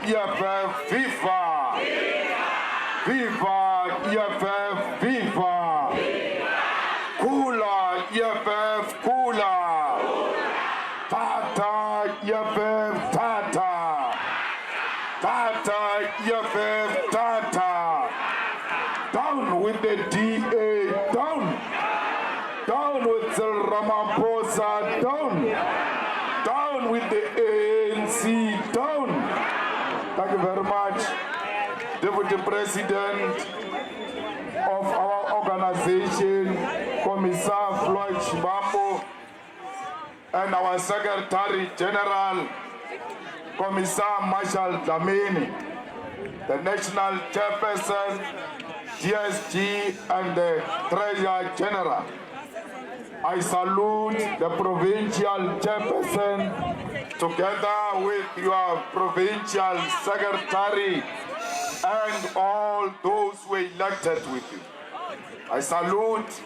EFF, viva! Viva EFF, viva! Kula EFF, kula! Tata EFF, tata! Tata EFF, tata! Down with the DA, down! Down with the Ramaphosa, down! Down with the ANC, down! Thank you very much, Deputy President of our organization, Commissar Floyd Shibambo, and our Secretary General, Commissar Marshall Dlamini, the National Chairperson, GSG, and the Treasurer General. I salute the Provincial Chairperson together with your Provincial Secretary and all those who were elected with you. I salute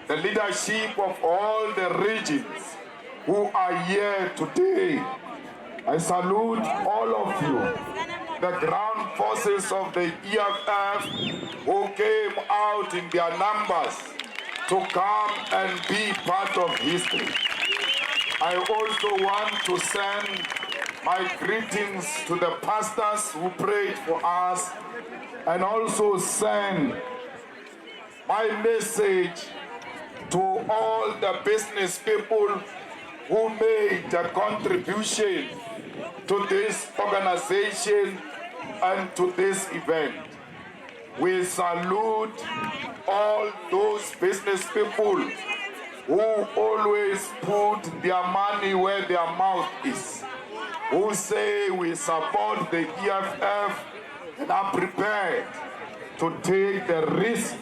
the leadership of all the regions who are here today. I salute all of you, the ground forces of the EFF who came out in their numbers to come and be part of history. I also want to send my greetings to the pastors who prayed for us, and also send my message to all the business people who made a contribution to this organization and to this event. We salute all those business people who always put their money where their mouth is, who say we support the EFF and are prepared to take the risk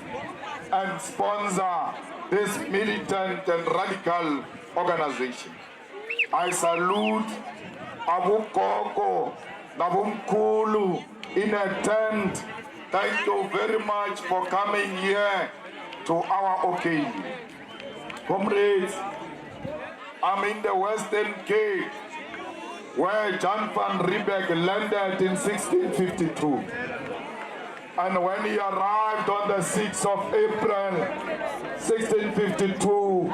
and sponsor this militant and radical organization. I salute Abu Koko, Nabumkulu in a tent. Thank you very much for coming here to our occasion. Comrades, I'm in the Western Cape, where John van Riebeeck landed in 1652. And when he arrived on the 6th of April, 1652,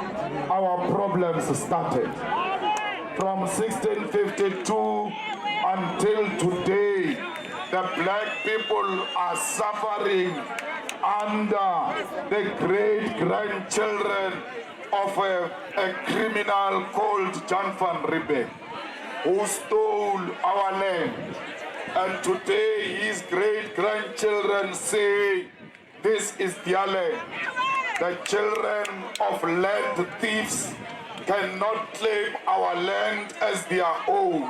our problems started. From 1652 until today, the black people are suffering under the great-grandchildren of a criminal called John van Riebeeck, who stole our land. And today his great-grandchildren say this is their land. The children of land thieves cannot claim our land as their own.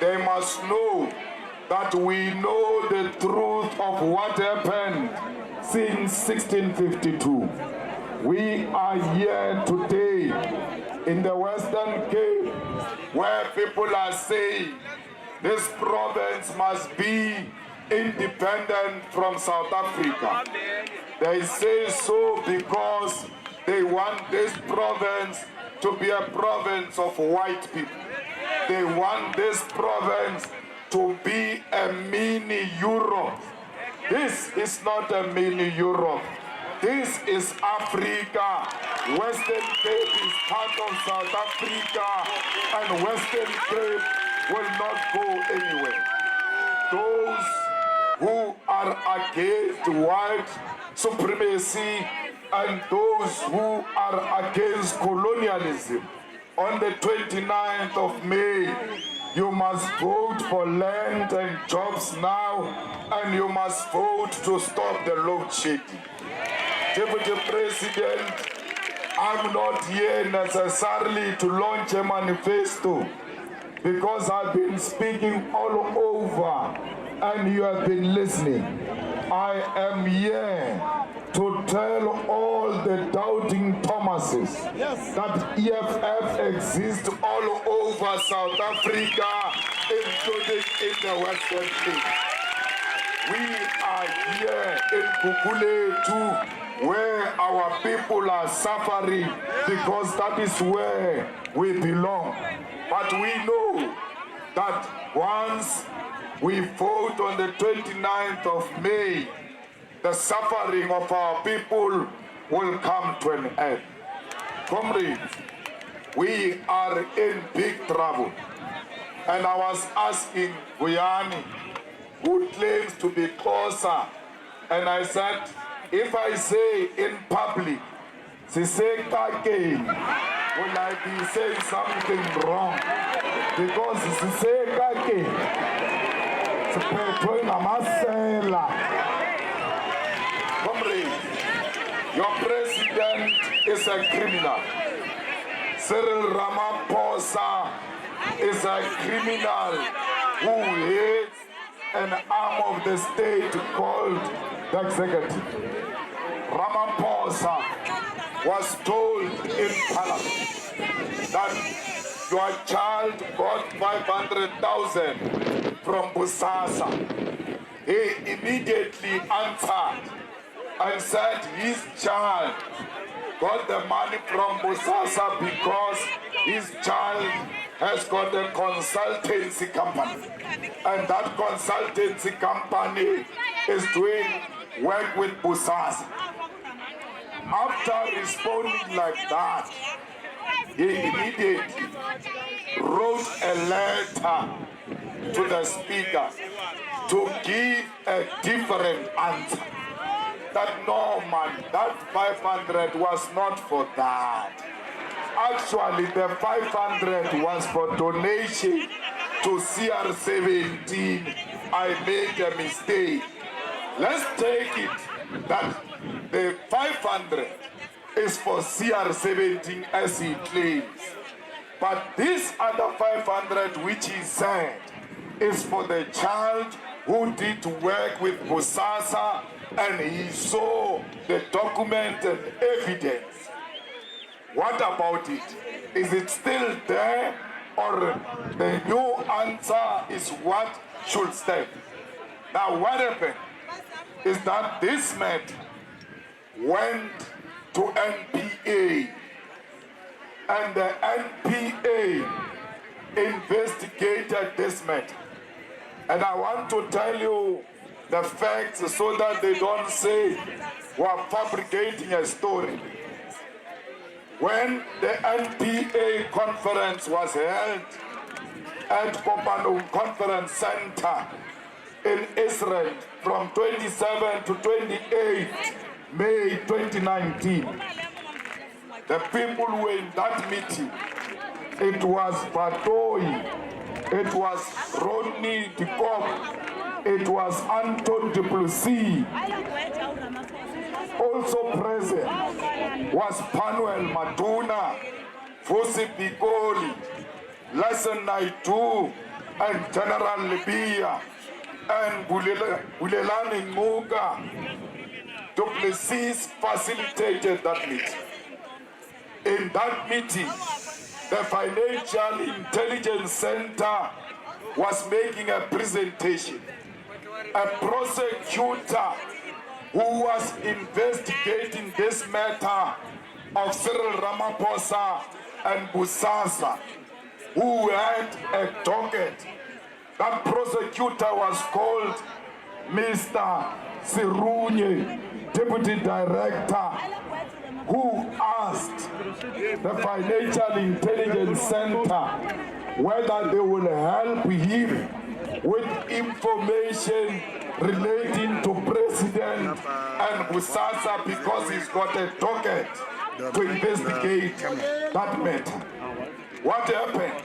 They must know that we know the truth of what happened since 1652. We are here today in the Western Cape, where people are saying this province must be independent from South Africa. They say so because they want this province to be a province of white people. They want this province to be a mini Europe. This is not a mini Europe. This is Africa. Western Cape is part of South Africa, and Western Cape will not go anywhere. Those who are against white supremacy and those who are against colonialism, on the 29th of May, you must vote for land and jobs now, and you must vote to stop the load shedding. Deputy President, I'm not here necessarily to launch a manifesto, because I've been speaking all over and you have been listening. I am here to tell all the doubting Thomases that EFF exists all over South Africa, including in the Western Cape. We are here in Kukule too, where our people are suffering, because that is where we belong. But we know that once we vote on the 29th of May, the suffering of our people will come to an end. Comrades, we are in big trouble. And I was asking Guyani, who claims to be closer, and I said, if I say in public, Sisekake, will I be saying something wrong? Because Sisekake, comrades, your president is a criminal. Cyril Ramaphosa is a criminal who hates an arm of the state called the executive. Ramaphosa was told in Parliament that your child got 500,000 from Busasa. He immediately answered and said his child got the money from Busasa because his child has got a consultancy company. And that consultancy company is doing work with Busasa. After responding like that, he immediately wrote a letter to the speaker to give a different answer. That no man, that 500 was not for that. Actually, the 500 was for donation to CR17. I made a mistake. Let's take it that the 500 is for CR17 as he claims. But this other 500 which he said is for the child who did work with Busasa and he saw the document and evidence. What about it? Is it still there, or the new answer is what should stand? Now what happened is that this man went to NPA, and the NPA investigated this matter. And I want to tell you the facts so that they don't say we're fabricating a story. When the NPA conference was held at Kopano Conference Center in Israel from 27 to 28 May 2019, the people who were in that meeting, it was Batoi, it was Rodney Dikop, it was Anton Duplessis. Also present was Panuel Matuna, Fosi Bigoli, Lassen Naidu, and General Libya, and Bulelani Muga. Duplessis facilitated that meeting. In that meeting, the Financial Intelligence Center was making a presentation. A prosecutor who was investigating this matter of Cyril Ramaphosa and Busasa, who had a docket. That prosecutor was called Mr. Sirunye, Deputy Director, who asked the Financial Intelligence Center whether they will help him with information relating to President and Busasa because he's got a docket to investigate that matter. What happened?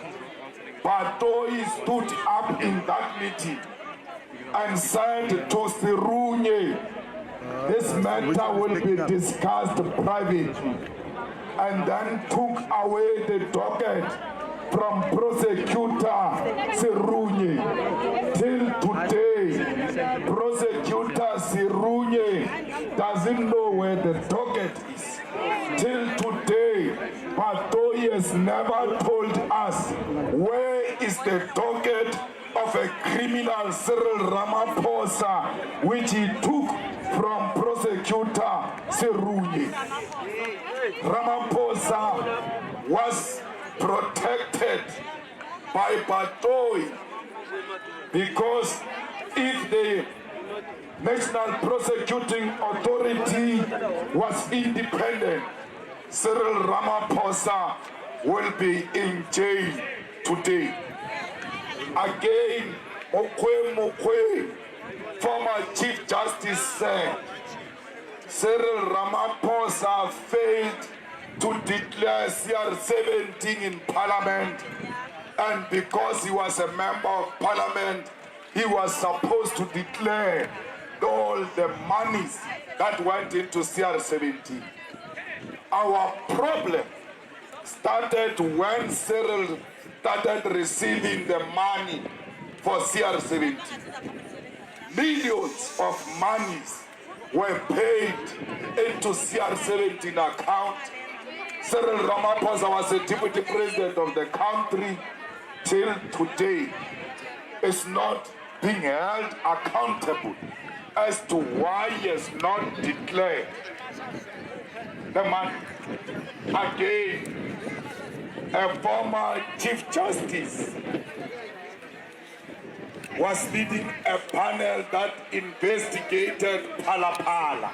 Batoi stood up in that meeting and said to Sirunye, this matter will be discussed privately, and then took away the docket from prosecutor Sirunye. Till today, prosecutor Sirunye doesn't know where the docket is. Till today, Batoi has never told us where is the docket of a criminal Cyril Ramaphosa, which he took from prosecutor Sirunye. Ramaphosa was protected by Batoi Because if the National Prosecuting Authority was independent, Cyril Ramaphosa will be in jail today. Again, Mokwe, former Chief Justice said, Cyril Ramaphosa failed to declare CR17 in Parliament, and because he was a member of Parliament, he was supposed to declare all the monies that went into CR17. Our problem started when Cyril started receiving the money for CR17. Millions of monies were paid into CR17 account. Cyril Ramaphosa was the deputy president of the country till today. Is not being held accountable as to why he has not declared the money. Again, a former Chief Justice was leading a panel that investigated Phala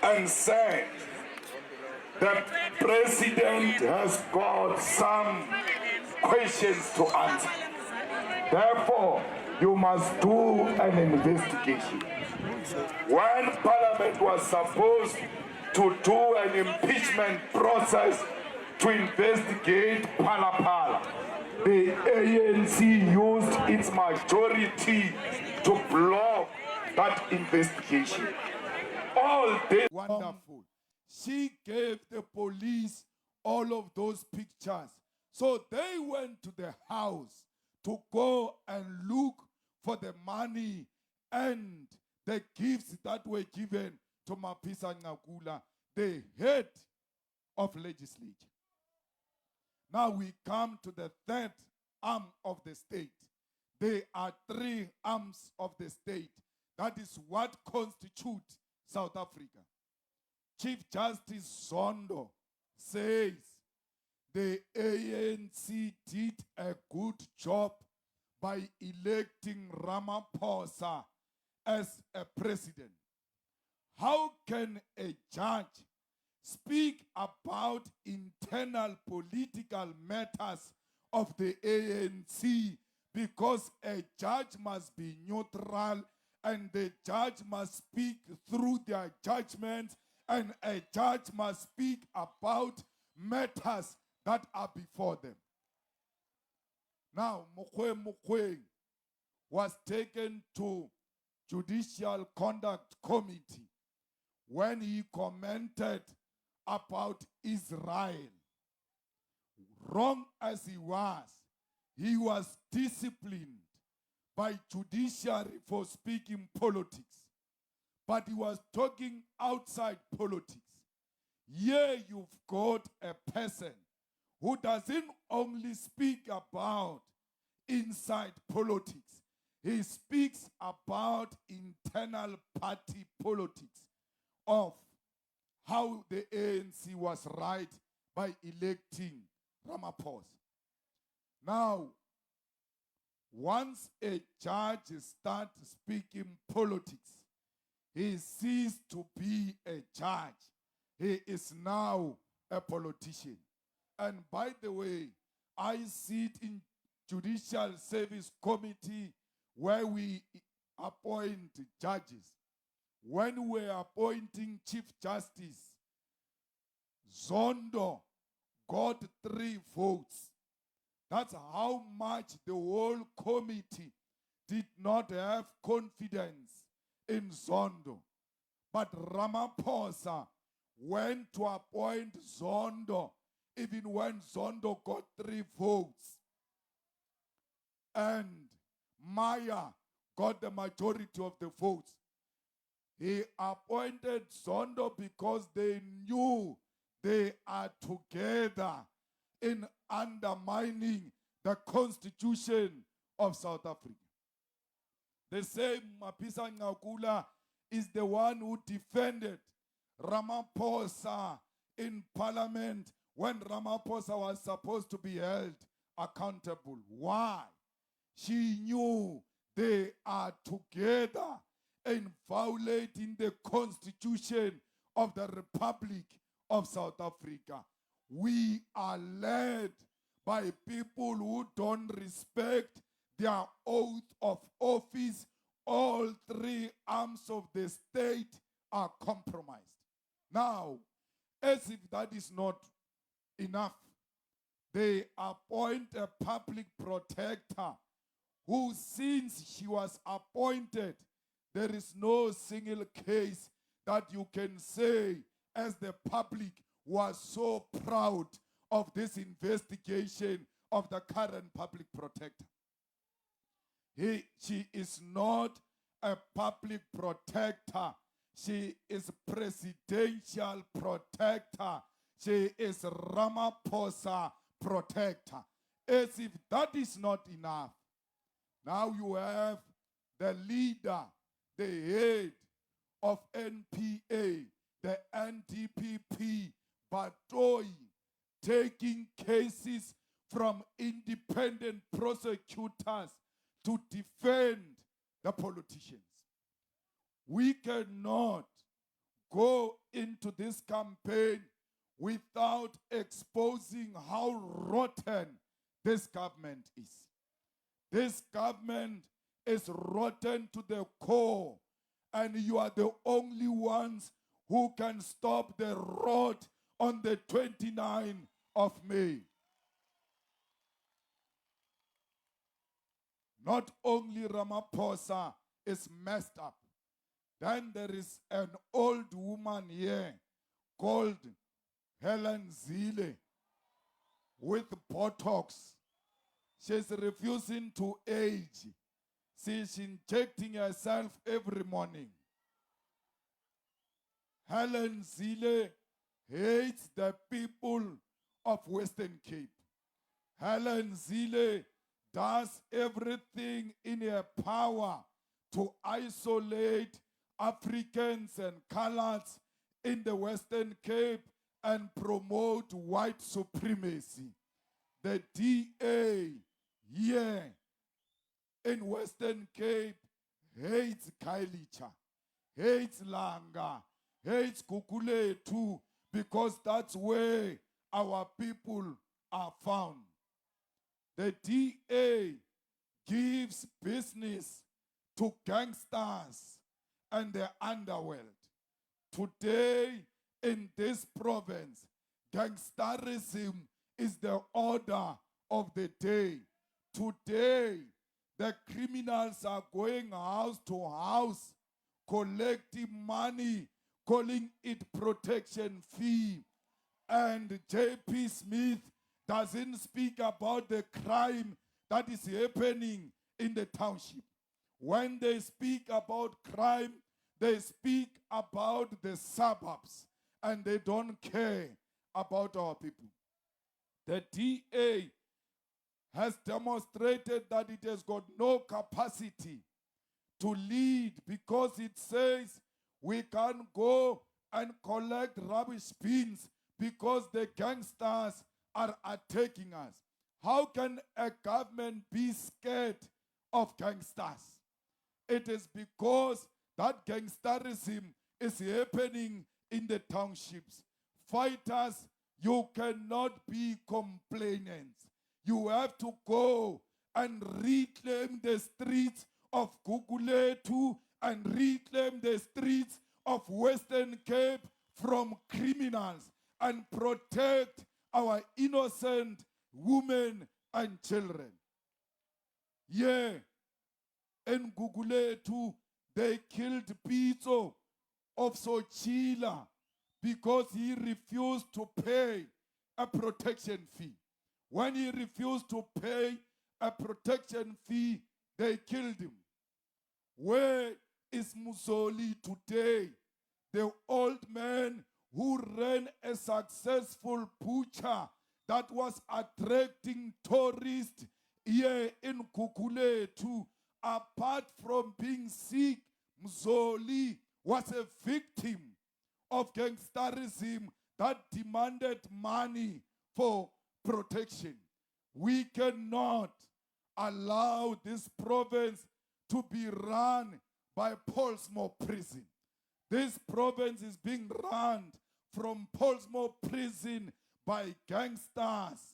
and said the president has got some questions to answer. Therefore, you must do an investigation. When Parliament was supposed to do an impeachment process to investigate Phala, the ANC used its majority to block that investigation. All this wonderful. She gave the police all of those pictures. So they went to the house to go and look for the money and the gifts that were given to Mapisa Ngakula, the head of legislature. Now we come to the third arm of the state. There are three arms of the state. That is what constitutes South Africa. Chief Justice Zondo says the ANC did a good job by electing Ramaphosa as a president. How can a judge speak about internal political matters of the ANC, because a judge must be neutral and the judge must speak through their judgments, and a judge must speak about matters that are before them? Now, Mokwe was taken to Judicial Conduct Committee when he commented about Israel. Wrong as he was disciplined by judiciary for speaking politics. But he was talking outside politics. Here you've got a person who doesn't only speak about inside politics, he speaks about internal party politics of how the ANC was right by electing Ramaphosa. Now, once a judge starts speaking politics, he ceases to be a judge. He is now a politician. And by the way, I sit in Judicial Service Committee where we appoint judges. When we're appointing Chief Justice, Zondo got 3 votes. That's how much the whole committee did not have confidence in Zondo. But Ramaphosa went to appoint Zondo even when Zondo got 3 votes. And Maya got the majority of the votes. He appointed Zondo because they knew they are together in undermining the constitution of South Africa. The same Mapisa Ngakula is the one who defended Ramaphosa in Parliament when Ramaphosa was supposed to be held accountable. Why? She knew they are together in violating the Constitution of the Republic of South Africa. We are led by people who don't respect their oath of office. All three arms of the state are compromised. Now, as if that is not enough, they appoint a public protector who, since she was appointed, there is no single case that you can say as the public was so proud of this investigation of the current public protector. She is not a public protector. She is presidential protector. She is Ramaphosa protector. As if that is not enough, now you have the leader, the head of NPA, the NDPP, Batoyi, taking cases from independent prosecutors to defend the politicians. We cannot go into this campaign without exposing how rotten this government is. This government is rotten to the core, and you are the only ones who can stop the rot on the 29th of May. Not only Ramaphosa is messed up, then there is an old woman here called Helen Zille with Botox. She's refusing to age. She's injecting herself every morning. Helen Zille hates the people of Western Cape. Helen Zille does everything in her power to isolate Africans and coloreds in the Western Cape and promote white supremacy. The DA here in Western Cape hates Kailicha, hates Langa, hates Kukule too, because that's where our people are found. The DA gives business to gangsters and the underworld. Today, in this province, gangsterism is the order of the day. Today, the criminals are going house to house, collecting money, calling it protection fee. And J.P. Smith doesn't speak about the crime that is happening in the township. When they speak about crime, they speak about the suburbs, and they don't care about our people. The DA has demonstrated that it has got no capacity to lead, because it says we can't go and collect rubbish bins because the gangsters are attacking us. How can a government be scared of gangsters? It is because that gangsterism is happening in the townships. Fighters, you cannot be complainants. You have to go and reclaim the streets of Guguletu and reclaim the streets of Western Cape from criminals and protect our innocent women and children. Yeah, in Guguletu, they killed Pito of Sochila because he refused to pay a protection fee. When he refused to pay a protection fee, they killed him. Where is Musoli today? The old man who ran a successful butcher that was attracting tourists here in Guguletu. Apart from being sick, Musoli was a victim of gangsterism that demanded money for protection. We cannot allow this province to be run by Portsmouth Prison. This province is being run from Portsmouth Prison by gangsters.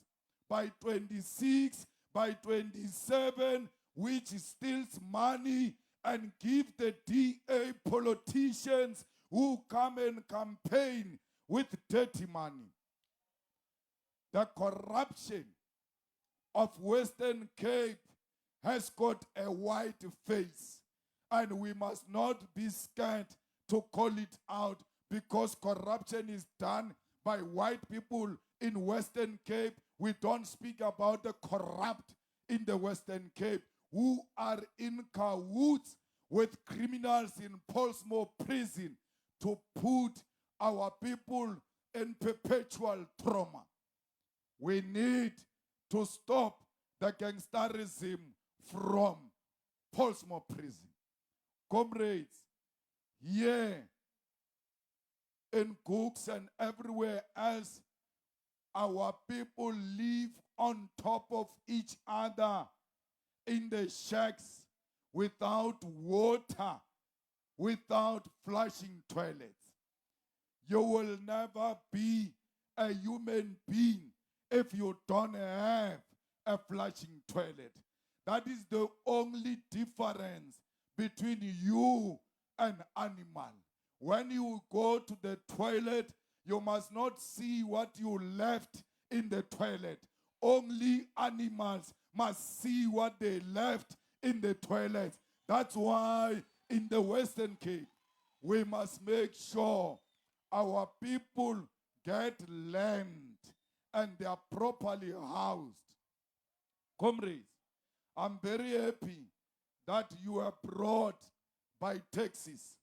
By 26, by 27, which steals money and give the DA politicians who come and campaign with dirty money. The corruption of Western Cape has got a white face, and we must not be scared to call it out, because corruption is done by white people in Western Cape. We don't speak about the corrupt in the Western Cape who are in cahoots with criminals in Portsmouth Prison to put our people in perpetual trauma. We need to stop the gangsterism from Portsmouth Prison. Comrades, here in Cooks and everywhere else, our people live on top of each other in the shacks without water, without flushing toilets. You will never be a human being if you don't have a flushing toilet. That is the only difference between you and animal. When you go to the toilet, you must not see what you left in the toilet. Only animals must see what they left in the toilet. That's why in the Western Cape, we must make sure our people get land and they are properly housed. Comrades, I'm very happy that you are brought by taxis.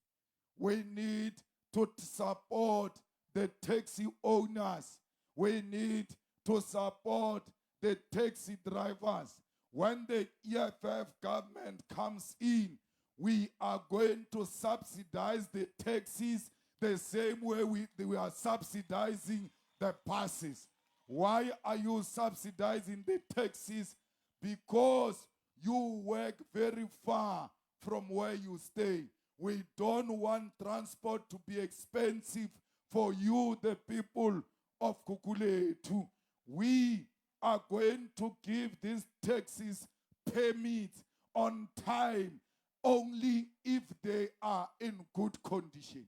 We need to support the taxi owners. We need to support the taxi drivers. When the EFF government comes in, we are going to subsidize the taxis the same way we are subsidizing the buses. Why are you subsidizing the taxis? Because you work very far from where you stay. We don't want transport to be expensive for you, the people of Kukuletu. We are going to give these taxis permits on time only if they are in good condition.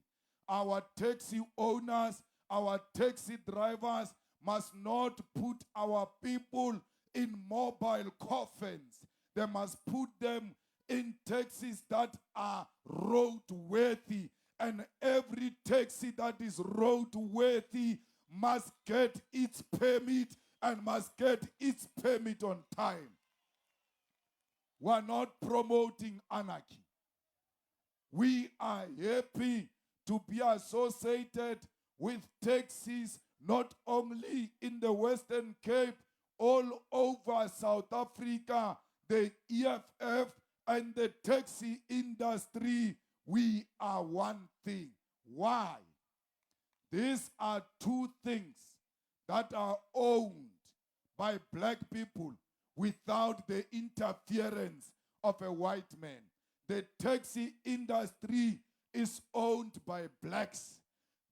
Our taxi owners, our taxi drivers must not put our people in mobile coffins. They must put them in taxis that are roadworthy, and every taxi that is roadworthy must get its permit and must get its permit on time. We are not promoting anarchy. We are happy to be associated with taxis not only in the Western Cape, all over South Africa. The EFF and the taxi industry, we are one thing. Why? These are two things that are owned by black people without the interference of a white man. The taxi industry is owned by blacks.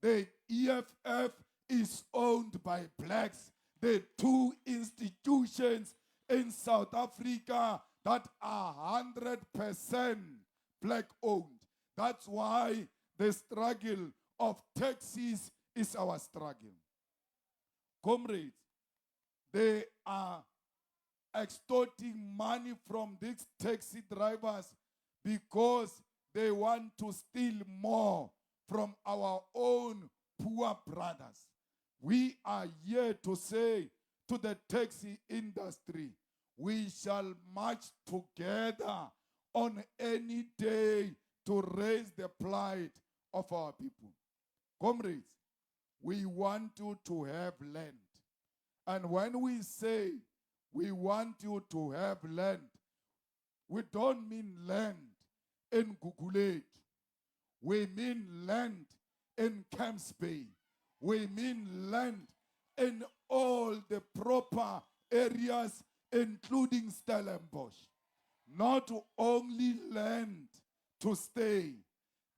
The EFF is owned by blacks. The two institutions in South Africa that are 100% black owned. That's why the struggle of taxis is our struggle. Comrades, they are extorting money from these taxi drivers because they want to steal more from our own poor brothers. We are here to say to the taxi industry, we shall march together on any day to raise the plight of our people. Comrades, we want you to have land. And when we say we want you to have land, we don't mean land in Gugulet. We mean land in Camps Bay. We mean land in all the proper areas including Stellenbosch. Not only land to stay,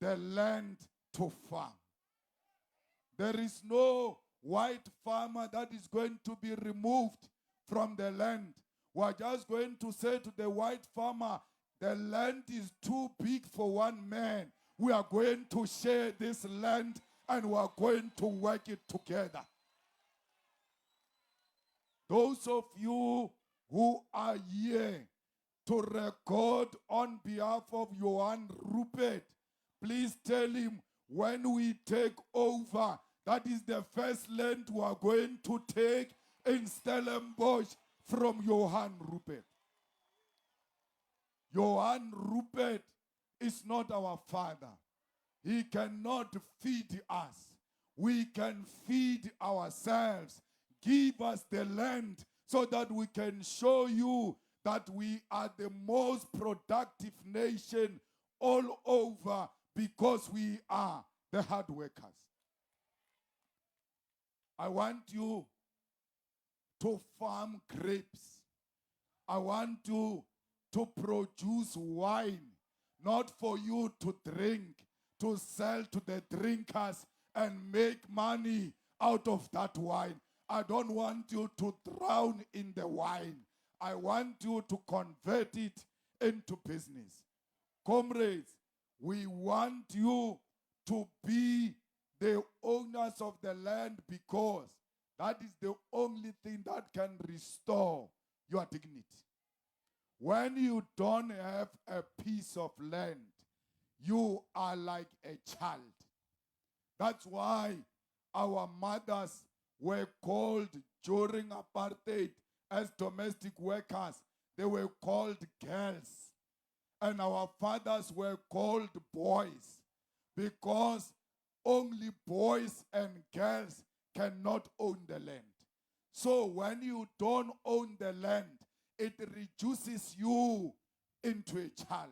the land to farm. There is no white farmer that is going to be removed from the land. We're just going to say to the white farmer, the land is too big for one man. We are going to share this land and we are going to work it together. Those of you who are here to record on behalf of Johan Rupert, please tell him when we take over, that is the first land we are going to take in Stellenbosch from Johan Rupert. Johan Rupert is not our father. He cannot feed us. We can feed ourselves. Give us the land so that we can show you that we are the most productive nation all over because we are the hard workers. I want you to farm grapes. I want you to produce wine, not for you to drink, to sell to the drinkers and make money out of that wine. I don't want you to drown in the wine. I want you to convert it into business. Comrades, we want you to be the owners of the land because that is the only thing that can restore your dignity. When you don't have a piece of land, you are like a child. That's why our mothers were called during apartheid as domestic workers. They were called girls. And our fathers were called boys because only boys and girls cannot own the land. So when you don't own the land, it reduces you into a child.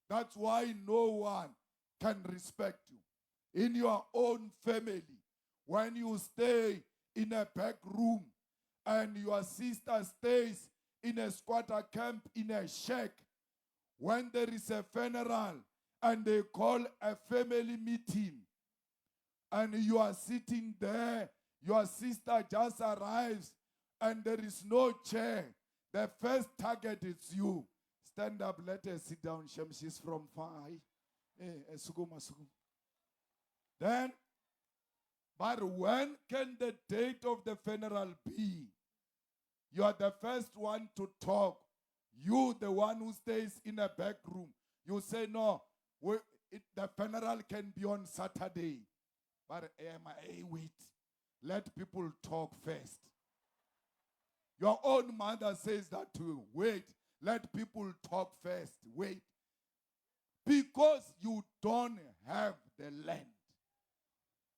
That's why no one can respect you. In your own family, when you stay in a back room and your sister stays in a squatter camp in a shack, when there is a funeral and they call a family meeting and you are sitting there, your sister just arrives and there is no chair, the first target is you. Stand up, let her sit down. She's from far. Then, but when can the date of the funeral be? You are the first one to talk. You, the one who stays in a back room. You say, no, the funeral can be on Saturday. But wait, let people talk first. Your own mother says that to you. Wait, let people talk first. Wait. Because you don't have the land.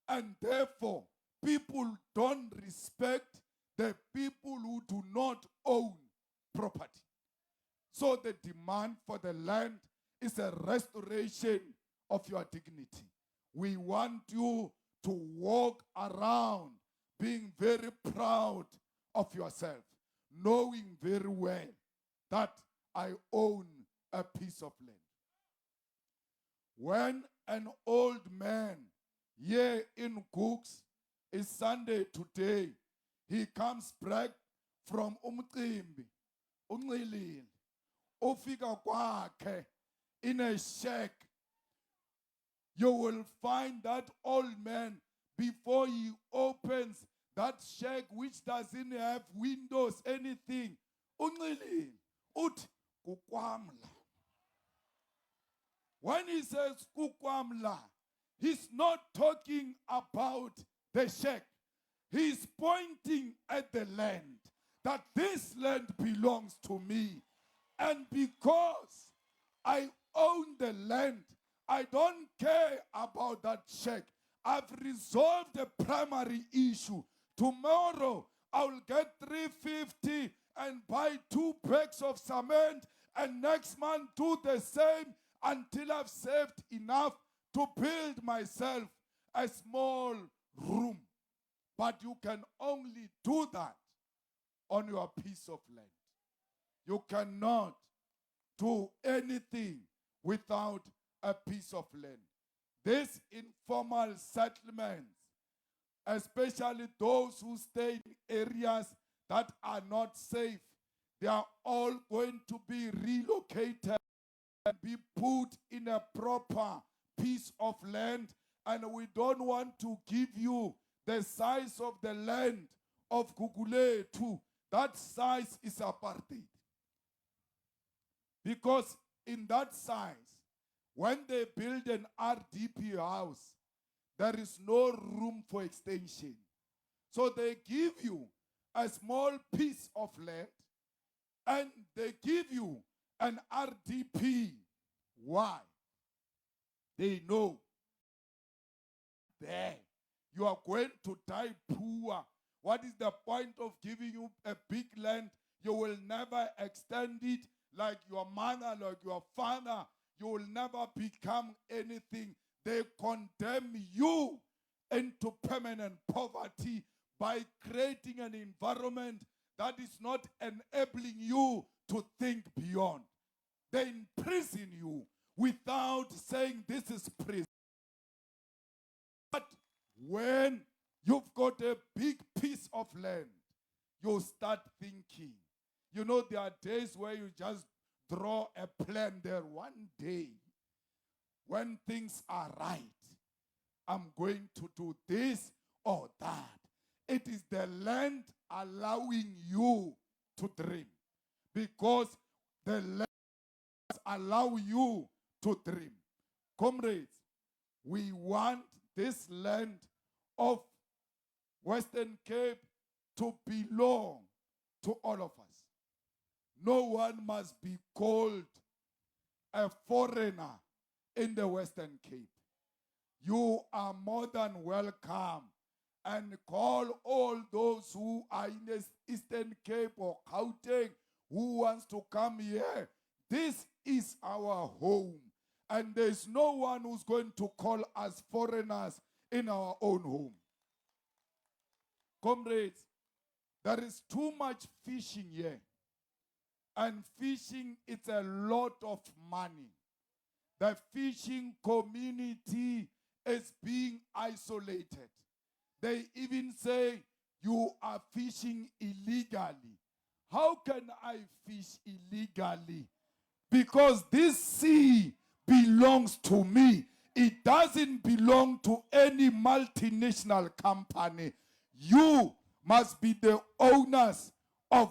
And therefore, people don't respect the people who do not own property. So the demand for the land is a restoration of your dignity. We want you to walk around being very proud of yourself, knowing very well that I own a piece of land. When an old man here in Cooks, it's Sunday today, he comes back from Umcimbi, Unqilile, ufika kwakhe in a shack, you will find that old man before he opens that shack which doesn't have windows, anything. Unqilile, uthi kukwamla. When he says kukwamla, he's not talking about the shack. He's pointing at the land, that this land belongs to me. And because I own the land, I don't care about that shack. I've resolved the primary issue. Tomorrow, I will get 350 and buy 2 bags of cement, and next month do the same until I've saved enough to build myself a small room. But you can only do that on your piece of land. You cannot do anything without a piece of land. These informal settlements, especially those who stay in areas that are not safe, they are all going to be relocated and be put in a proper piece of land. And we don't want to give you the size of the land of Guguletu. That size is apartheid. Because in that size, when they build an RDP house, there is no room for extension. So they give you a small piece of land and they give you an RDP. Why? They know there you are going to die poor. What is the point of giving you a big land? You will never extend it like your mother, like your father. You will never become anything. They condemn you into permanent poverty by creating an environment that is not enabling you to think beyond. They imprison you without saying this is prison. But when you've got a big piece of land, you start thinking. You know, there are days where you just draw a plan there. One day, when things are right, I'm going to do this or that. It is the land allowing you to dream. Because the land allow you to dream. Comrades, we want this land of Western Cape to belong to all of us. No one must be called a foreigner in the Western Cape. You are more than welcome, and call all those who are in the Eastern Cape or Gauteng who wants to come here. This is our home, and there's no one who's going to call us foreigners in our own home. Comrades, there is too much fishing here, and fishing, it's a lot of money. The fishing community is being isolated. They even say you are fishing illegally. How can I fish illegally? Because this sea belongs to me. It doesn't belong to any multinational company. You must be the owners of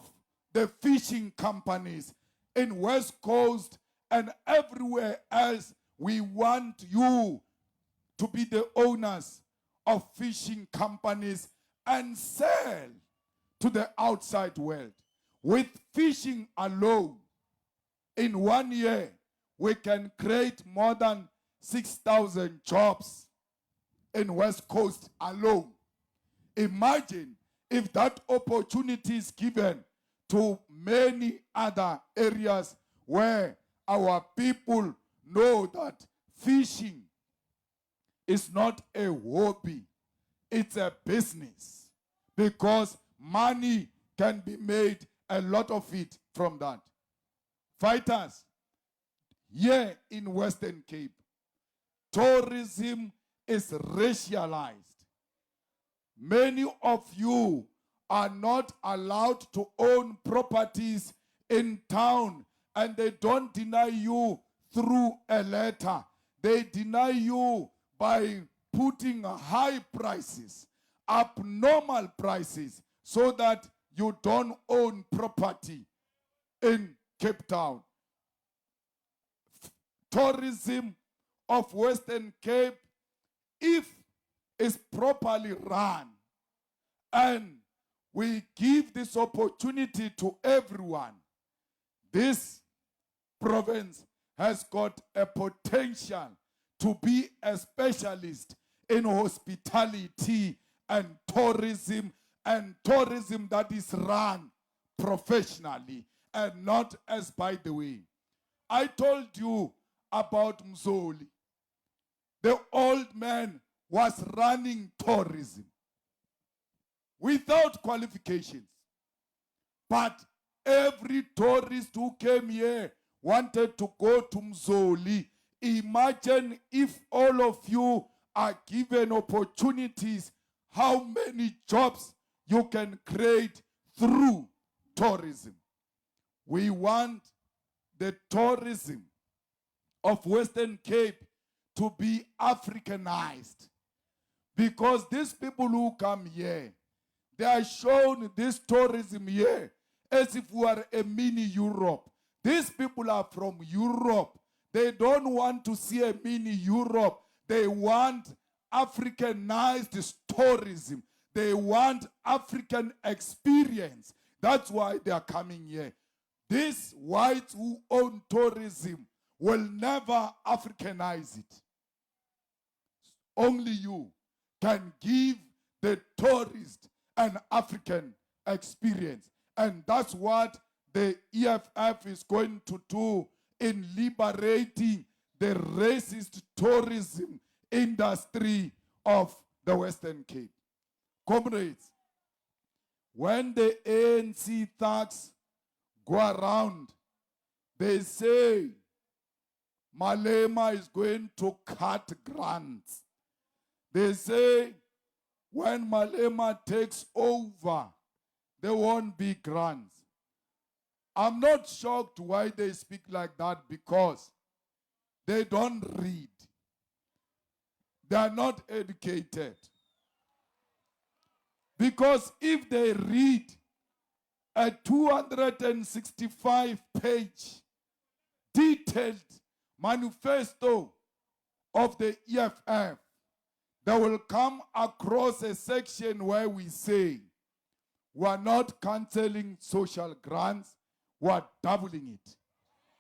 the fishing companies in West Coast and everywhere else. We want you to be the owners of fishing companies and sell to the outside world. With fishing alone, in 1 year, we can create more than 6,000 jobs in West Coast alone. Imagine if that opportunity is given to many other areas where our people know that fishing is not a hobby, it's a business, because money can be made, a lot of it, from that. Fighters, here in Western Cape, tourism is racialized. Many of you are not allowed to own properties in town, and they don't deny you through a letter. They deny you by putting high prices, abnormal prices, so that you don't own property in Cape Town. Tourism of Western Cape, if it's properly run, and we give this opportunity to everyone, this province has got a potential to be a specialist in hospitality and tourism that is run professionally and not as by the way. I told you about Mzoli. The old man was running tourism without qualifications. But Every tourist who came here wanted to go to Mzoli. Imagine if all of you are given opportunities, how many jobs you can create through tourism. We want the tourism of Western Cape to be Africanized. Because these people who come here, they are shown this tourism here as if we are a mini Europe. These people are from Europe. They don't want to see a mini Europe. They want Africanized tourism. They want African experience. That's why they are coming here. These whites who own tourism will never Africanize it. Only you can give the tourist an African experience. And that's what the EFF is going to do in liberating the racist tourism industry of the Western Cape. Comrades, when the ANC thugs go around, they say Malema is going to cut grants. They say when Malema takes over, there won't be grants. I'm not shocked why they speak like that, because they don't read. They are not educated. Because if they read a 265-page detailed manifesto of the EFF, they will come across a section where we say, we are not cancelling social grants, we are doubling it.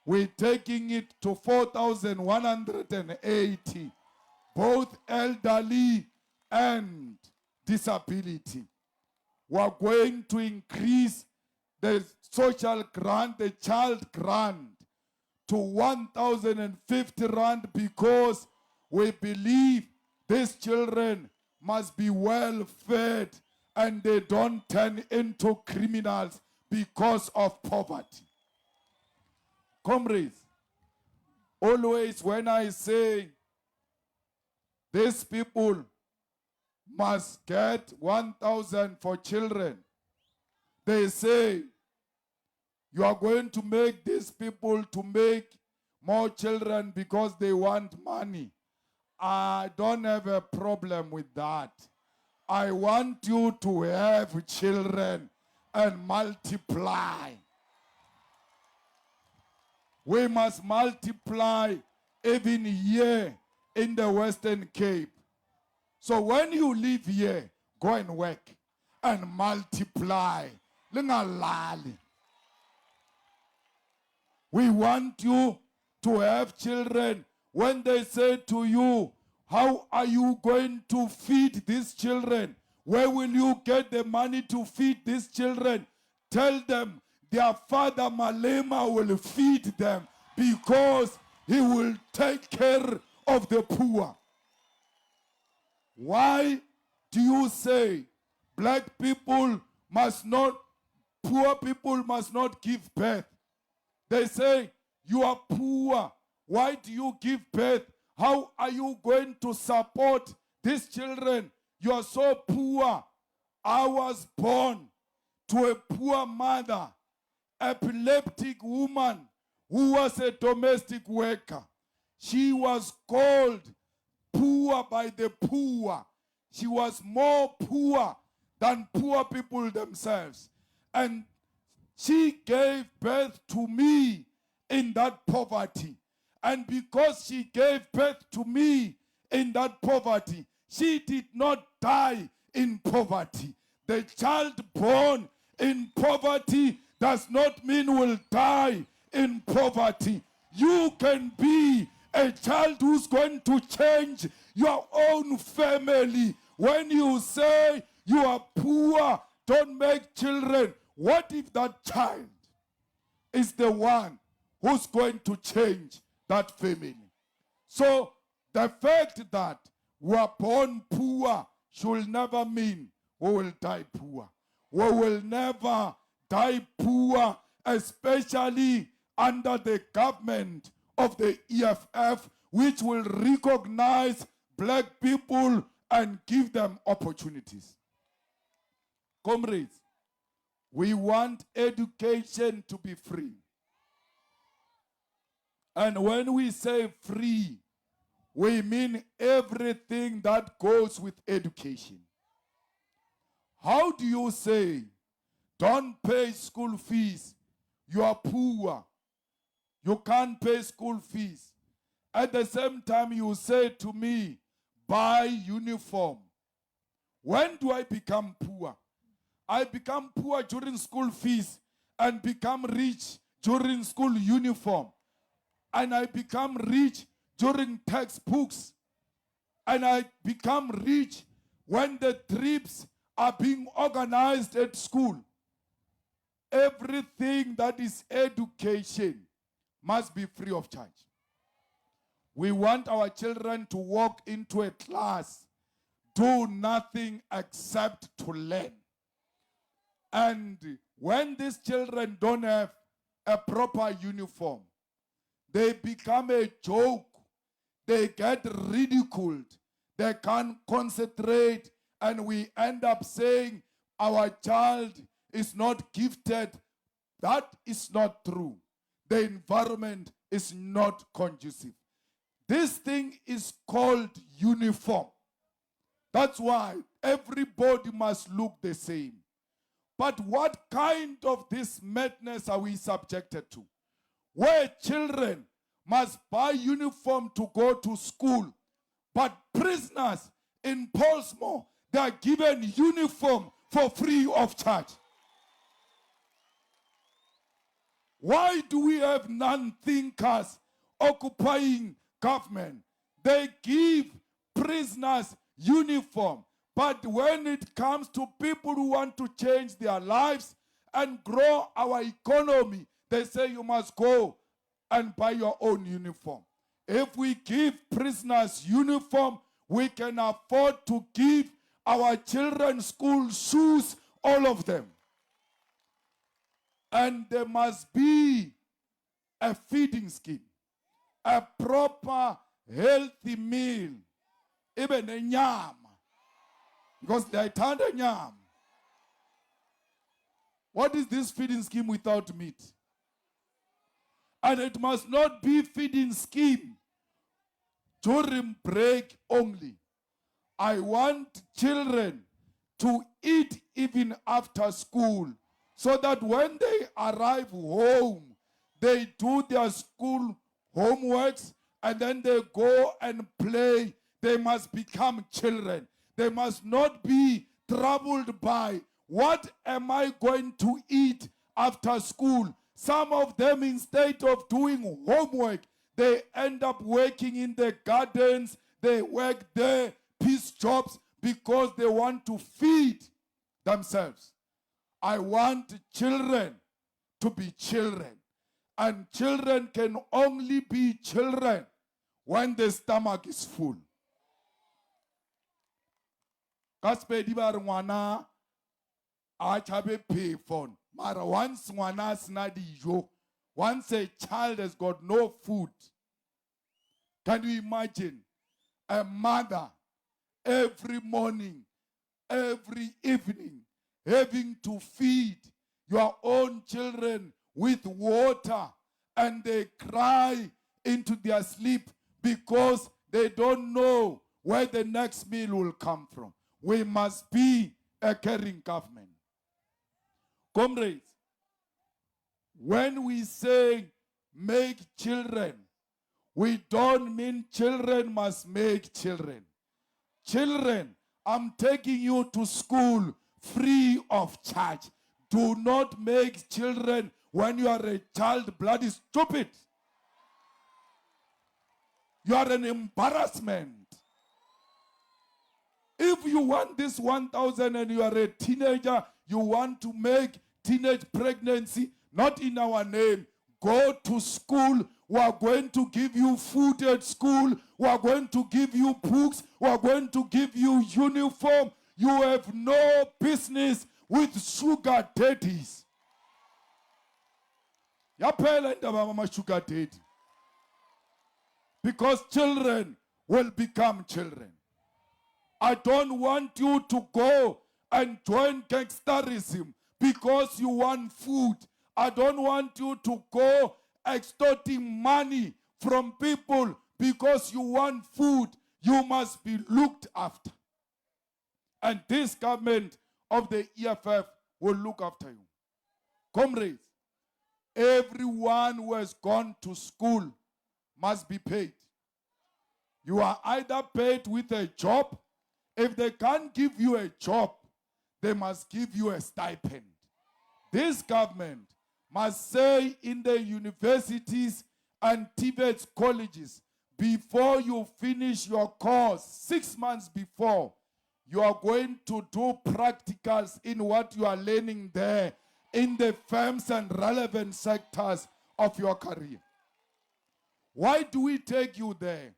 We're taking it to 4,180, both elderly and disability. We are going to increase the social grant, the child grant, to 1,050 rand, because we believe these children must be well fed and they don't turn into criminals because of poverty. Comrades, always when I say these people must get 1,000 for children, they say you are going to make these people to make more children because they want money. I don't have a problem with that. I want you to have children and multiply. We must multiply even here in the Western Cape. So when you live here, go and work and multiply. Lingalali. We want you to have children. When they say to you, how are you going to feed these children? Where will you get the money to feed these children? Tell them their father Malema will feed them, because he will take care of the poor. Why do you say black people must not, poor people must not give birth? They say you are poor. Why do you give birth? How are you going to support these children? You are so poor. I was born to a poor mother, epileptic woman who was a domestic worker. She was called poor by the poor. She was more poor than poor people themselves. And she gave birth to me in that poverty. And because she gave birth to me in that poverty, she did not die in poverty. The child born in poverty does not mean will die in poverty. You can be a child who's going to change your own family. When you say you are poor, don't make children. What if that child is the one who's going to change that family? So the fact that we are born poor should never mean we will die poor. We will never die poor especially under the government of the EFF, which will recognize black people and give them opportunities. Comrades, we want education to be free. And when we say free, we mean everything that goes with education. How do you say, don't pay school fees, you are poor, you can't pay school fees? At the same time, you say to me, buy uniform. When do I become poor? I become poor during school fees and become rich during school uniform. And I become rich during textbooks. And I become rich when the trips are being organized at school. Everything that is education must be free of charge. We want our children to walk into a class, do nothing except to learn. And when these children don't have a proper uniform, they become a joke. They get ridiculed. They can't concentrate. And we end up saying our child is not gifted. That is not true. The environment is not conducive. This thing is called uniform. That's why everybody must look the same. But what kind of this madness are we subjected to? Where children must buy uniform to go to school, but prisoners in Portsmouth, they are given uniform for free of charge. Why do we have non-thinkers occupying government? They give prisoners uniform, but when it comes to people who want to change their lives and grow our economy, they say you must go and buy your own uniform. If we give prisoners uniform, we can afford to give our children school shoes, all of them. And there must be a feeding scheme, a proper healthy meal, even a nyama, because they turn a nyama. What is this feeding scheme without meat? And it must not be feeding scheme during break only. I want children to eat even after school, so that when they arrive home, they do their school homeworks and then they go and play. They must become children. They must not be troubled by, what am I going to eat after school? Some of them, instead of doing homework, they end up working in the gardens. They work there, piece jobs, because they want to feed themselves. I want children to be children. And children can only be children when the stomach is full. Kaspedi bar ngwana a chabe pay phone. Mara once ngwana sna dijo, once a child has got no food. Can you imagine a mother every morning, every evening, having to feed your own children with water, and they cry into their sleep because they don't know where the next meal will come from? We must be a caring government. Comrades, when we say make children, we don't mean children must make children. Children, I'm taking you to school free of charge. Do not make children when you are a child bloody stupid. You are an embarrassment. If you want this 1,000 and you are a teenager, you want to make teenage pregnancy, not in our name. Go to school. We are going to give you food at school. We are going to give you books. We are going to give you uniform. You have no business with sugar daddies. Yaphela indaba yama-sugar daddy. Because children will become children. I don't want you to go and join gangsterism because you want food. I don't want you to go extorting money from people because you want food. You must be looked after. And this government of the EFF will look after you. Comrades, everyone who has gone to school must be paid. You are either paid with a job. If they can't give you a job, they must give you a stipend. This government must say in the universities and TVET colleges, before you finish your course, 6 months before, you are going to do practicals in what you are learning there in the firms and relevant sectors of your career. Why do we take you there?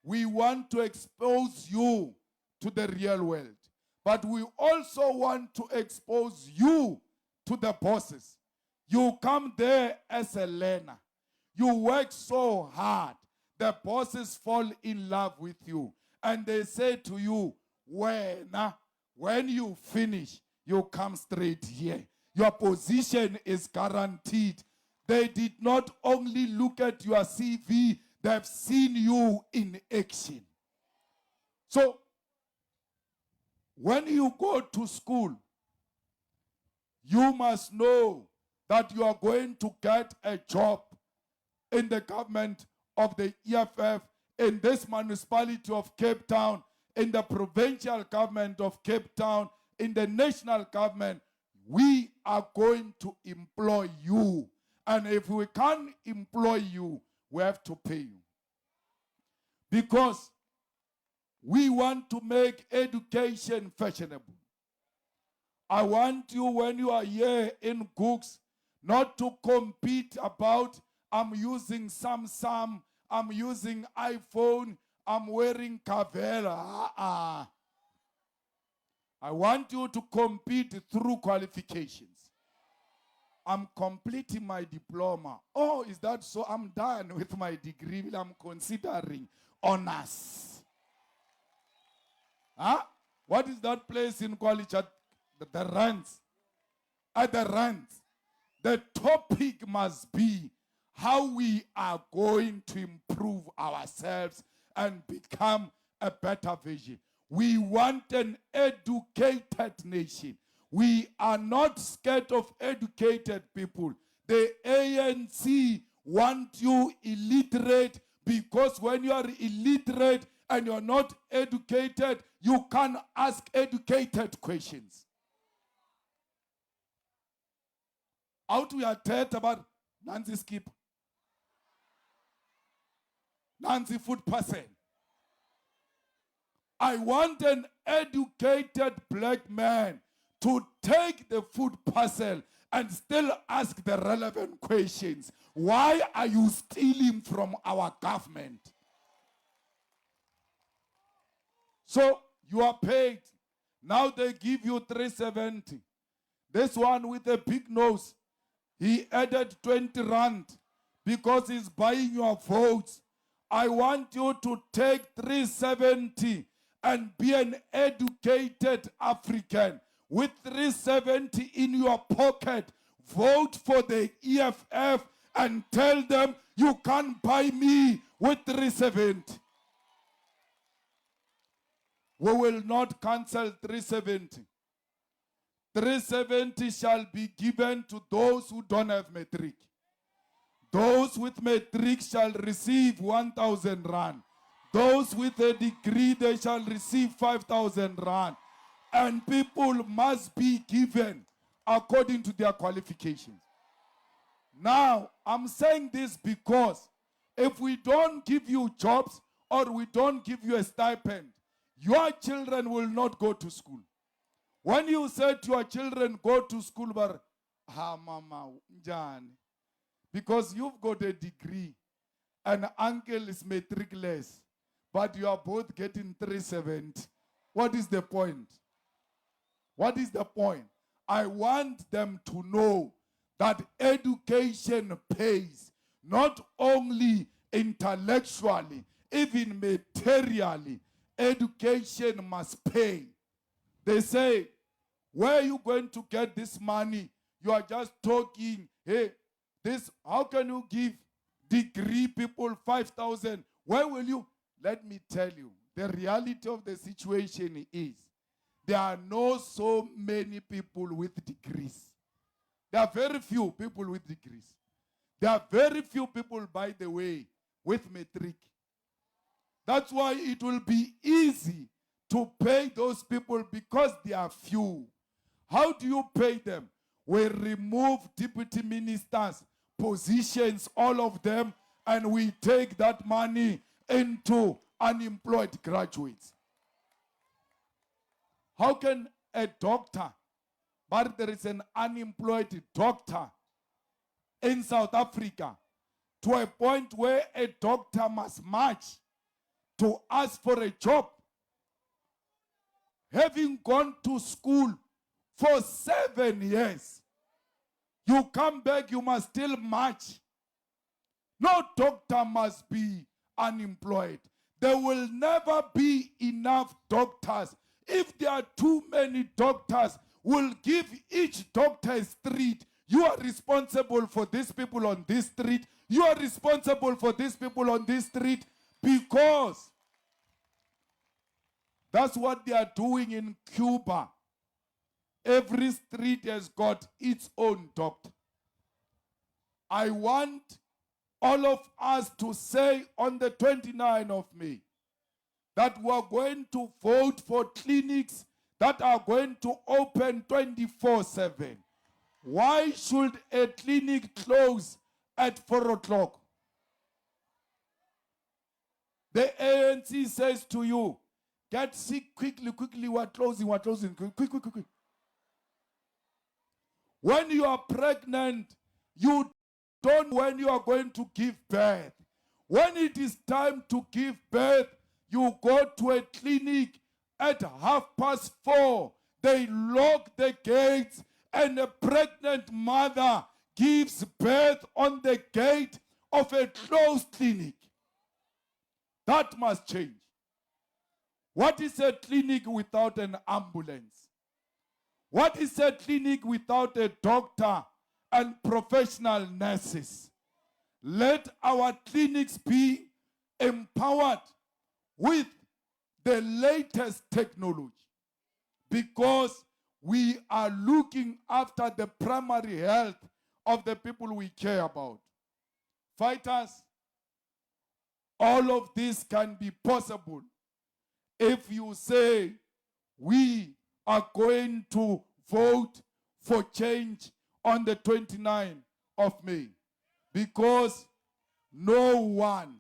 We want to expose you to the real world. But we also want to expose you to the bosses. You come there as a learner. You work so hard. The bosses fall in love with you. And they say to you, when you finish, you come straight here. Your position is guaranteed. They did not only look at your CV, they've seen you in action. So, when you go to school, you must know that you are going to get a job in the government of the EFF, in this municipality of Cape Town, in the provincial government of Cape Town, in the national government. We are going to employ you. And if we can't employ you, we have to pay you. Because we want to make education fashionable. I want you, when you are here in Gooks, not to compete about, I'm using Samsung, I'm using iPhone, I'm wearing Cavella. I want you to compete through qualifications. I'm completing my diploma. Oh, is that so? I'm done with my degree. I'm considering honors. Huh? What is that place in college at the Rands? At the Rands. The topic must be how we are going to improve ourselves and become a better vision. We want an educated nation. We are not scared of educated people. The ANC want you illiterate because when you are illiterate and you're not educated, you can't ask educated questions. Out we are taught about Nancy skip, Nancy food person. I want an educated black man to take the food parcel and still ask the relevant questions. Why are you stealing from our government? So you are paid. Now they give you 370. This one with a big nose, he added 20 rand because he's buying your votes. I want you to take 370 and be an educated African. With 370 in your pocket, vote for the EFF and tell them you can't buy me with 370. We will not cancel 370. 370 shall be given to those who don't have matric. Those with matric shall receive 1,000 rand. Those with a degree, they shall receive 5,000 rand. And people must be given according to their qualifications. Now, I'm saying this because if we don't give you jobs or we don't give you a stipend, your children will not go to school. When you say to your children, go to school, but mama, because you've got a degree and uncle is matriculous, but you are both getting 370. What is the point? What is the point? I want them to know that education pays, not only intellectually, even materially. Education must pay. They say, where are you going to get this money? You are just talking, hey, how can you give degree people 5,000? Where will you? Let me tell you, the reality of the situation is there are not so many people with degrees. There are very few people with degrees. There are very few people, by the way, with matric. That's why it will be easy to pay those people because they are few. How do you pay them? We remove deputy ministers, positions, all of them, and we take that money into unemployed graduates. How can a doctor, but there is an unemployed doctor in South Africa, to a point where a doctor must march to ask for a job, having gone to school for 7 years? You come back, you must still march. No doctor must be unemployed. There will never be enough doctors. If there are too many doctors, we'll give each doctor a street. You are responsible for these people on this street. You are responsible for these people on this street, because that's what they are doing in Cuba. Every street has got its own doctor. I want all of us to say on the 29th of May that we are going to vote for clinics that are going to open 24/7. Why should a clinic close at 4 o'clock? The ANC says to you, get sick quickly, we're closing, quick. When you are pregnant, you don't know when you are going to give birth. When it is time to give birth, you go to a clinic at 4:30. They lock the gates, and a pregnant mother gives birth on the gate of a closed clinic. That must change. What is a clinic without an ambulance? What is a clinic without a doctor and professional nurses? Let our clinics be empowered with the latest technology, because we are looking after the primary health of the people we care about. Fighters, all of this can be possible if you say we are going to vote for change on the 29th of May, because no one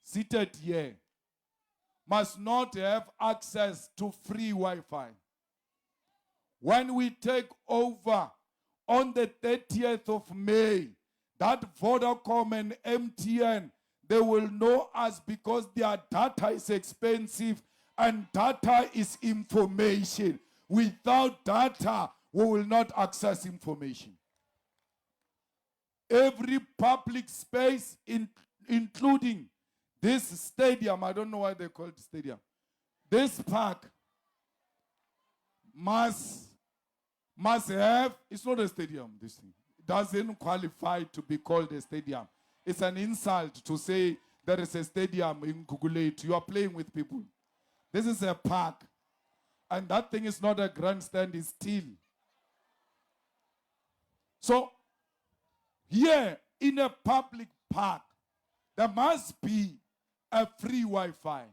seated here must not have access to free Wi-Fi. When we take over on the 30th of May, that Vodacom and MTN, they will know us because their data is expensive, and data is information. Without data, we will not access information. Every public space, including this stadium, I don't know why they call it stadium, this park must have, it's not a stadium, this thing. It doesn't qualify to be called a stadium. It's an insult to say there is a stadium in Gugulet. You are playing with people. This is a park. And that thing is not a grandstand, it's still. So, here in a public park, there must be a free Wi-Fi,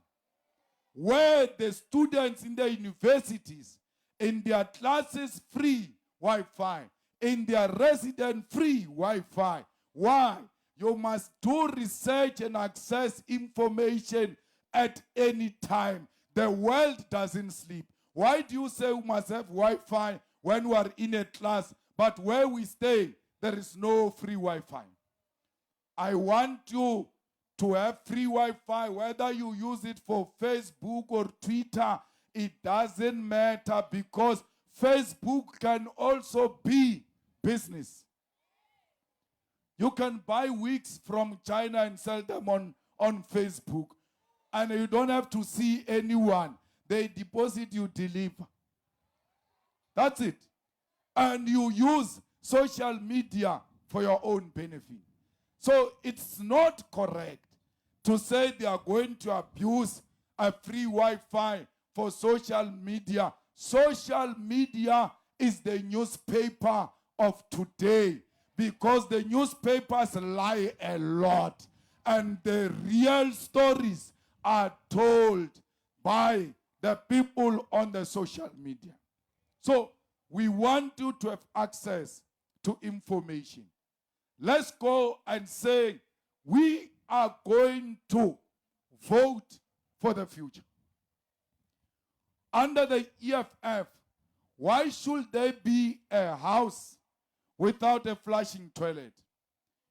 where the students in the universities, in their classes, free Wi-Fi, in their residence, free Wi-Fi. Why? You must do research and access information at any time. The world doesn't sleep. Why do you say we must have Wi-Fi when we are in a class, but where we stay, there is no free Wi-Fi? I want you to have free Wi-Fi, whether you use it for Facebook or Twitter, it doesn't matter, because Facebook can also be business. You can buy wigs from China and sell them on Facebook, and you don't have to see anyone. They deposit, you deliver. That's it. And you use social media for your own benefit. So it's not correct to say they are going to abuse a free Wi-Fi for social media. Social media is the newspaper of today, because the newspapers lie a lot, and the real stories are told by the people on the social media. So we want you to have access to information. Let's go and say we are going to vote for the future. Under the EFF, why should there be a house without a flushing toilet?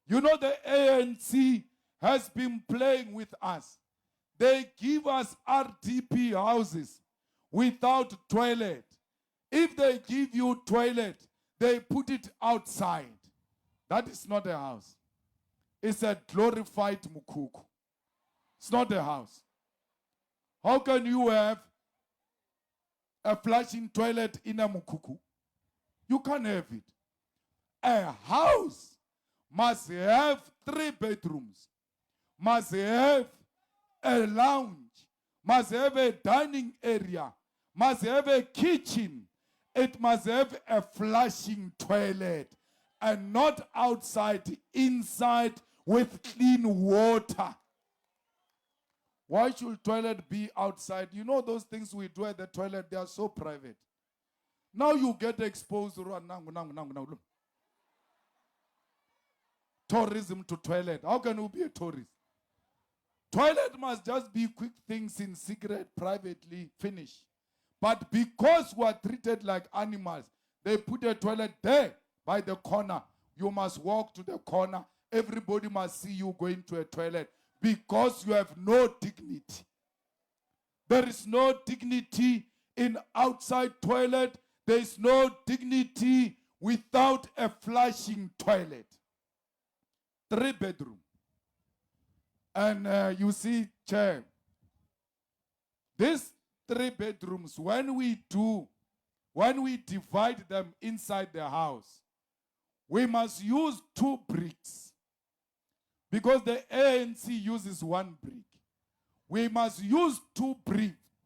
You know, the ANC has been playing with us. They give us RDP houses without toilet. If they give you toilet, they put it outside. That is not a house. It's a glorified mukuku. It's not a house. How can you have a flushing toilet in a mukuku? You can't have it. A house must have 3 bedrooms, must have a lounge, must have a dining area, must have a kitchen. It must have a flushing toilet, and not outside, inside with clean water. Why should toilet be outside? You know those things we do at the toilet, they are so private. Now you get exposed. Tourism to toilet. How can you be a tourist? Toilet must just be quick things in secret, privately, finish. But because we are treated like animals, they put a toilet there by the corner. You must walk to the corner. Everybody must see you going to a toilet because you have no dignity. There is no dignity in outside toilet. There is no dignity without a flushing toilet. 3 bedroom. And you see, Chair, these 3 bedrooms, when we divide them inside the house, we must use 2 bricks, because the ANC uses 1 brick. We must use 2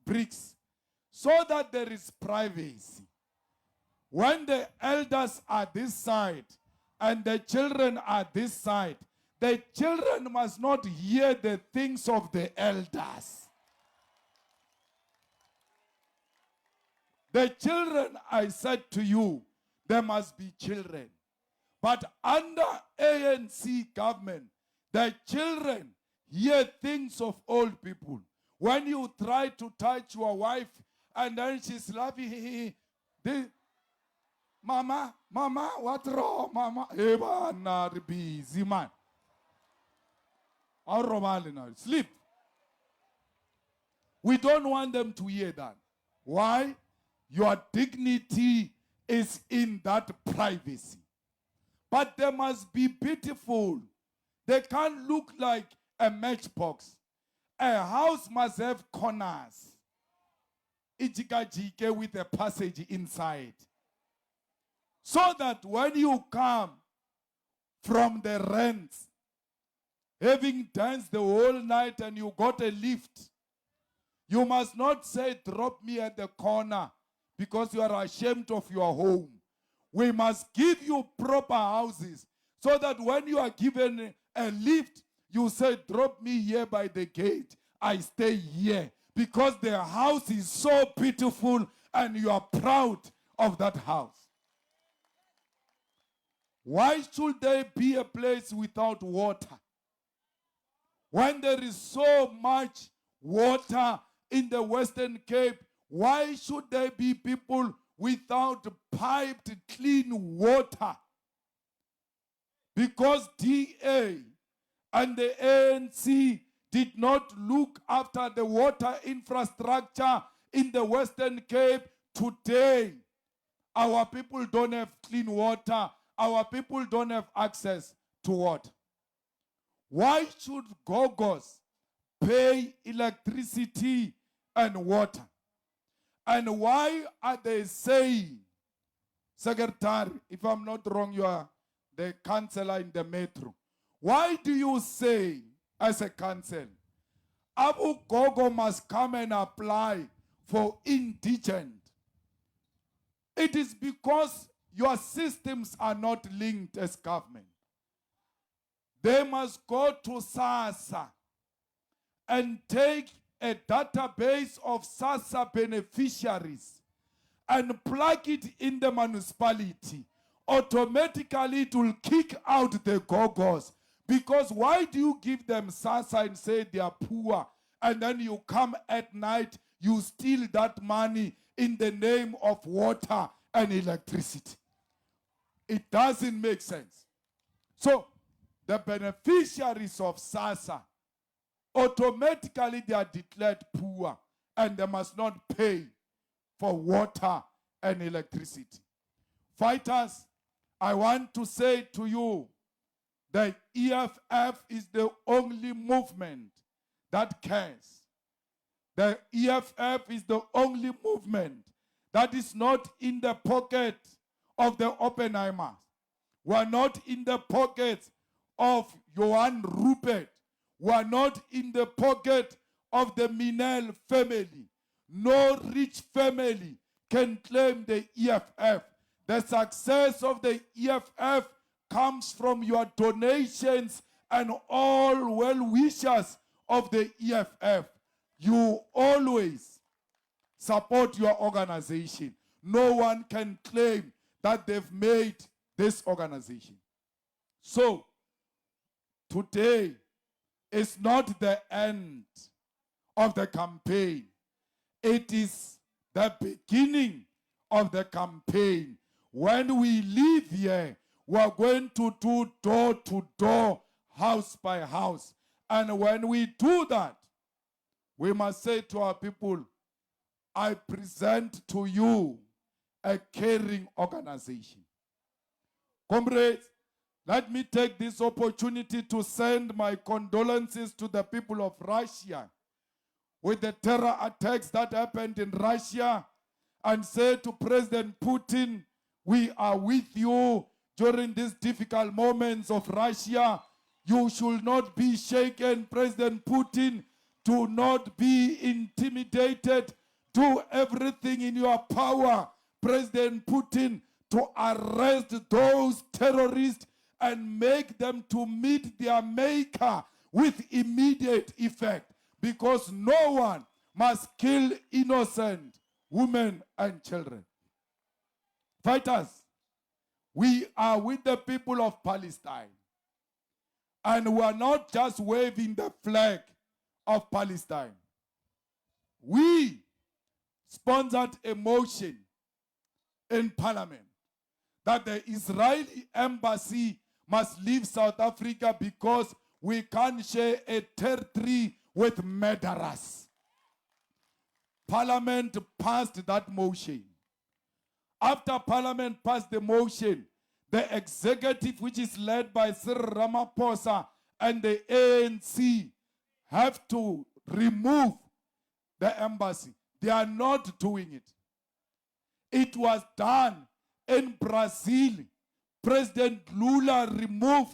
bricks so that there is privacy. When the elders are this side and the children are this side, the children must not hear the things of the elders. The children, I said to you, there must be children. But under ANC government, the children hear things of old people. When you try to touch your wife and then she's laughing, Mama, what's wrong, Mama? Eba, not busy, man. Sleep. We don't want them to hear that. Why? Your dignity is in that privacy. But they must be beautiful. They can't look like a matchbox. A house must have corners. Ijikajike with a passage inside. So that when you come from the rents, having danced the whole night and you got a lift, you must not say, drop me at the corner because you are ashamed of your home. We must give you proper houses so that when you are given a lift, you say, drop me here by the gate. I stay here because the house is so beautiful and you are proud of that house. Why should there be a place without water? When there is so much water in the Western Cape, why should there be people without piped clean water? Because DA and the ANC did not look after the water infrastructure in the Western Cape. Today, our people don't have clean water. our people don't have access to water? Why should Gogos pay electricity and water? And why are they saying, Secretary, if I'm not wrong, you are the councillor in the metro. Why do you say, as a council, Abu Gogo must come and apply for indigent? It is because your systems are not linked as government. They must go to SASSA and take a database of SASSA beneficiaries and plug it in the municipality. Automatically it will kick out the Gogos. Because why do you give them SASSA and say they are poor, and then you come at night, you steal that money in the name of water and electricity? It doesn't make sense. So the beneficiaries of SASSA, automatically they are declared poor and they must not pay for water and electricity. Fighters, I want to say to you, the EFF is the only movement that cares. The EFF is the only movement that is not in the pocket of the Oppenheimers. We are not in the pocket of Johan Rupert. We are not in the pocket of the Minel family. No rich family can claim the EFF. The success of the EFF comes from your donations and all well-wishers of the EFF. You always support your organization. No one can claim that they've made this organization. So, today is not the end of the campaign. It is the beginning of the campaign. When we leave here, we are going to do door to door, house by house. And when we do that, we must say to our people, I present to you a caring organization. Comrades, let me take this opportunity to send my condolences to the people of Russia with the terror attacks that happened in Russia, and say to President Putin, we are with you during these difficult moments of Russia. You should not be shaken, President Putin. Do not be intimidated. Do everything in your power, President Putin, to arrest those terrorists and make them to meet their maker with immediate effect. Because no one must kill innocent women and children. Fighters, we are with the people of Palestine. And we are not just waving the flag of Palestine. We sponsored a motion in Parliament that the Israeli embassy must leave South Africa because we can't share a territory with murderers. Parliament passed that motion. After Parliament passed the motion, the executive, which is led by Cyril Ramaphosa and the ANC, have to remove the embassy. They are not doing it. It was done in Brazil. President Lula removed